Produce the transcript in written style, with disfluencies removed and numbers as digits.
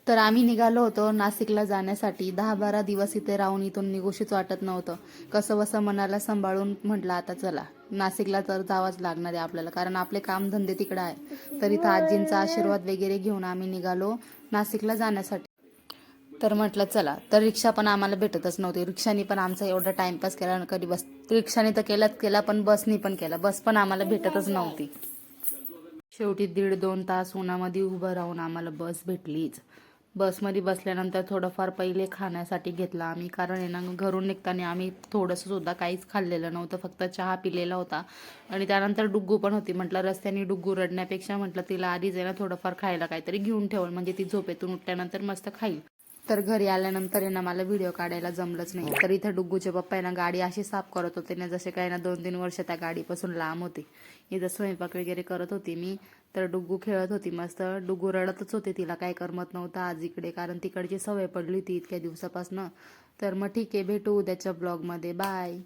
तर आम्ही निघालो होतो नाशिकला जाण्यासाठी. 10-12 दिवस इथे राहून इथून निघूशीच वाटत नव्हतं. कसं बसं मनाला सांभाळून म्हटलं आता चला नाशिकला तर जावंच लागणार आहे आपल्याला, कारण आपले कामधंदे तिकडे आहे. तर इथं आजींचा आशीर्वाद वगैरे घेऊन आम्ही निघालो नाशिकला जाण्यासाठी. तर म्हटलं चला, तर रिक्षा पण आम्हाला भेटतच नव्हती. रिक्षानी पण आमचा एवढा टाइमपास केला ना, कधी बस रिक्षाने तर केलाच केला, पण बसनी पण केला. बस पण आम्हाला भेटतच नव्हती. शेवटी 1.5-2 तास उन्हामध्ये उभं राहून आम्हाला बस भेटलीच. बसमध्ये बसल्यानंतर थोडंफार पहिले खाण्यासाठी घेतलं आम्ही, कारण आहे ना घरून निघताना आम्ही थोडंसं सुद्धा काहीच खाल्लेलं नव्हतं, फक्त चहा पिलेला होता. आणि त्यानंतर डुग्गू पण होती. म्हटलं रस्त्याने डुग्गू रडण्यापेक्षा म्हटलं तिला आधीच आहे ना थोडंफार खायला काहीतरी घेऊन ठेवलं, म्हणजे ती झोपेतून उठल्यानंतर मस्त खाईल. तर घरी आल्यानंतर आहे ना मला व्हिडिओ काढायला जमलंच नाही. तर इथं डुग्गूचे पप्पा आहे ना गाडी अशी साफ करत होते ना, जसे काही ना 2-3 वर्ष त्या गाडीपासून लांब होते. इथं स्वयंपाक वगैरे करत होती मी, तर डुग्गू खेळत होती मस्त. डुग्गू रडतच होते, तिला काय करमत नव्हतं आज इकडे, कारण तिकडची सवय पडली होती इतक्या दिवसापासून. तर मग ठीक आहे, भेटू उद्याच्या ब्लॉगमध्ये. बाय.